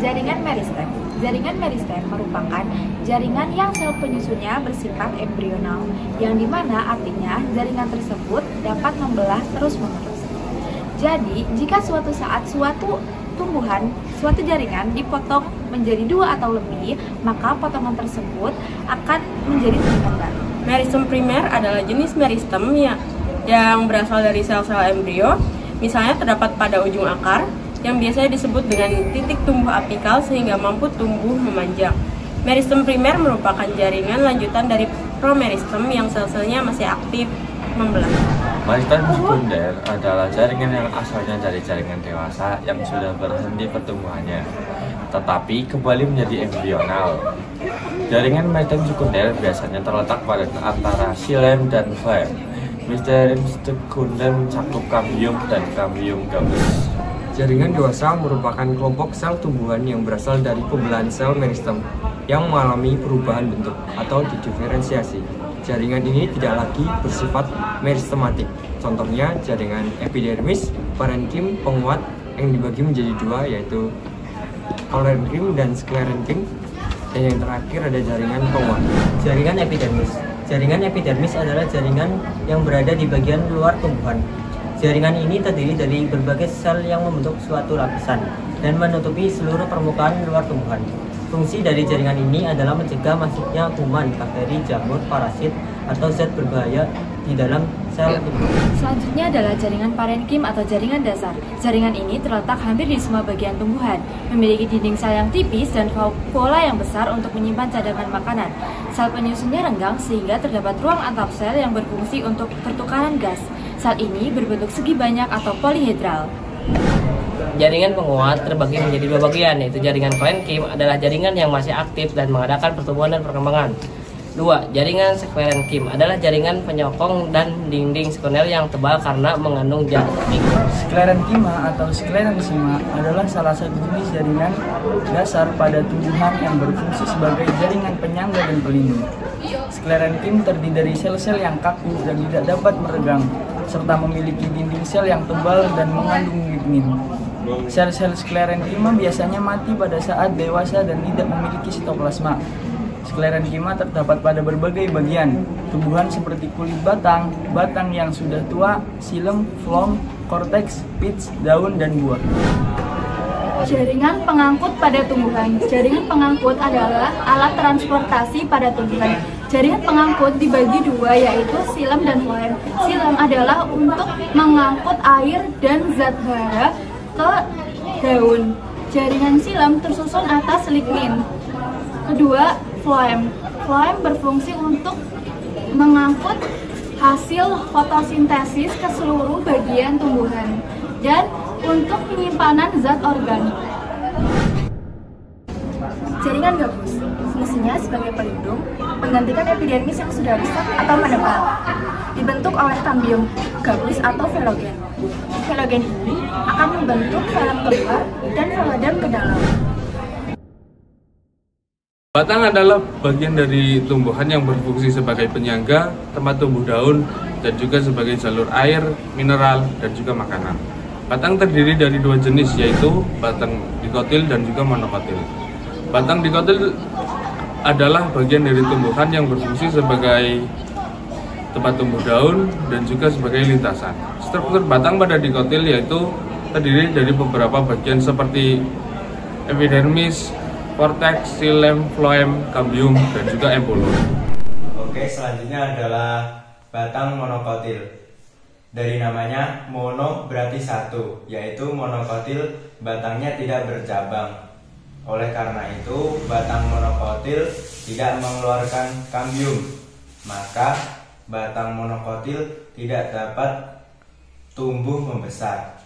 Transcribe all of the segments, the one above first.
Jaringan meristem. Jaringan meristem merupakan jaringan yang sel penyusunnya bersifat embrional, yang dimana artinya jaringan tersebut dapat membelah terus-menerus. Jadi, jika suatu saat suatu jaringan dipotong menjadi 2 atau lebih, maka potongan tersebut akan menjadi jaringan baru. Meristem primer adalah jenis meristem yang berasal dari sel-sel embrio, misalnya terdapat pada ujung akar, yang biasanya disebut dengan titik tumbuh apikal sehingga mampu tumbuh memanjang. Meristem primer merupakan jaringan lanjutan dari promeristem yang sel-selnya masih aktif membelah. Meristem sekunder adalah jaringan yang asalnya dari jaringan dewasa yang sudah berhenti pertumbuhannya, tetapi kembali menjadi embrional. Jaringan meristem sekunder biasanya terletak pada antara xilem dan phloem. Meristem sekunder mencakup kambium dan kambium gabus. Jaringan dewasa merupakan kelompok sel tumbuhan yang berasal dari pembelahan sel meristem yang mengalami perubahan bentuk atau didiferensiasi. Jaringan ini tidak lagi bersifat meristematik. Contohnya jaringan epidermis, parenkim, penguat yang dibagi menjadi 2 yaitu parenkrim dan sklerenkrim. Dan yang terakhir ada jaringan penguat. Jaringan epidermis. Jaringan epidermis adalah jaringan yang berada di bagian luar tumbuhan. Jaringan ini terdiri dari berbagai sel yang membentuk suatu lapisan dan menutupi seluruh permukaan luar tumbuhan. Fungsi dari jaringan ini adalah mencegah masuknya kuman, bakteri, jamur, parasit, atau zat berbahaya di dalam sel tumbuhan. Selanjutnya adalah jaringan parenkim atau jaringan dasar. Jaringan ini terletak hampir di semua bagian tumbuhan, memiliki dinding sel yang tipis dan vakuola yang besar untuk menyimpan cadangan makanan. Sel penyusunnya renggang sehingga terdapat ruang antar sel yang berfungsi untuk pertukaran gas. Sel ini berbentuk segi banyak atau polihedral. Jaringan penguat terbagi menjadi 2 bagian, yaitu jaringan parenkim adalah jaringan yang masih aktif dan mengadakan pertumbuhan dan perkembangan. 2. Jaringan sklerenkrim adalah jaringan penyokong dan dinding sekunder yang tebal karena mengandung zat aktif. Sklerenkima atau sklerensima adalah salah satu jenis jaringan dasar pada tumbuhan yang berfungsi sebagai jaringan penyangga dan pelindung. Sklerenkrim terdiri dari sel-sel yang kaku dan tidak dapat meregang, serta memiliki dinding sel yang tebal dan mengandung lignin. Sel-sel sklerenkima biasanya mati pada saat dewasa dan tidak memiliki sitoplasma. Sklerenkima terdapat pada berbagai bagian tumbuhan seperti kulit batang, batang yang sudah tua, xilem, phloem, korteks, pits, daun, dan buah. Jaringan pengangkut pada tumbuhan. Jaringan pengangkut adalah alat transportasi pada tumbuhan. Jaringan pengangkut dibagi 2 yaitu xilem dan phloem. Xilem adalah untuk mengangkut air dan zat hara ke daun. Jaringan xilem tersusun atas lignin. Kedua, phloem. Phloem berfungsi untuk mengangkut hasil fotosintesis ke seluruh bagian tumbuhan dan untuk penyimpanan zat organik. Jaringan gabus fungsinya sebagai pelindung, menggantikan epidermis yang sudah rusak atau menebal. Dibentuk oleh kambium gabus atau velogen. Velogen ini akan membentuk velum keluar dan velodem ke dalam. Batang adalah bagian dari tumbuhan yang berfungsi sebagai penyangga, tempat tumbuh daun, dan juga sebagai jalur air, mineral, dan juga makanan. Batang terdiri dari 2 jenis, yaitu batang dikotil dan juga monokotil. Batang dikotil adalah bagian dari tumbuhan yang berfungsi sebagai tempat tumbuh daun dan juga sebagai lintasan. Struktur batang pada dikotil yaitu terdiri dari beberapa bagian seperti epidermis, korteks, xilem, phloem, kambium, dan juga empulum. Oke, selanjutnya adalah batang monokotil. Dari namanya, mono berarti 1, yaitu monokotil batangnya tidak bercabang. Oleh karena itu, batang monokotil tidak mengeluarkan kambium, maka batang monokotil tidak dapat tumbuh membesar.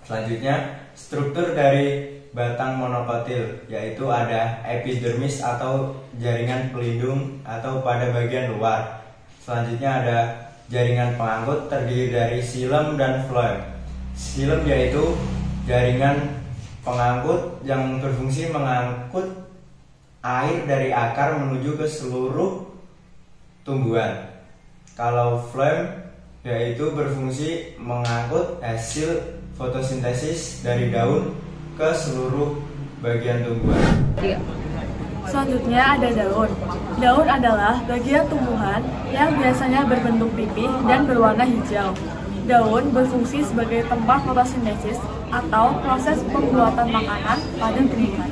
Selanjutnya, struktur dari batang monokotil yaitu ada epidermis atau jaringan pelindung atau pada bagian luar. Selanjutnya ada jaringan pengangkut terdiri dari xilem dan phloem. Xilem yaitu jaringan pengangkut yang berfungsi mengangkut air dari akar menuju ke seluruh tumbuhan. Kalau phloem yaitu berfungsi mengangkut hasil fotosintesis dari daun ke seluruh bagian tumbuhan. Selanjutnya ada daun. Daun adalah bagian tumbuhan yang biasanya berbentuk pipih dan berwarna hijau. Daun berfungsi sebagai tempat fotosintesis atau proses pembuatan makanan pada tumbuhan.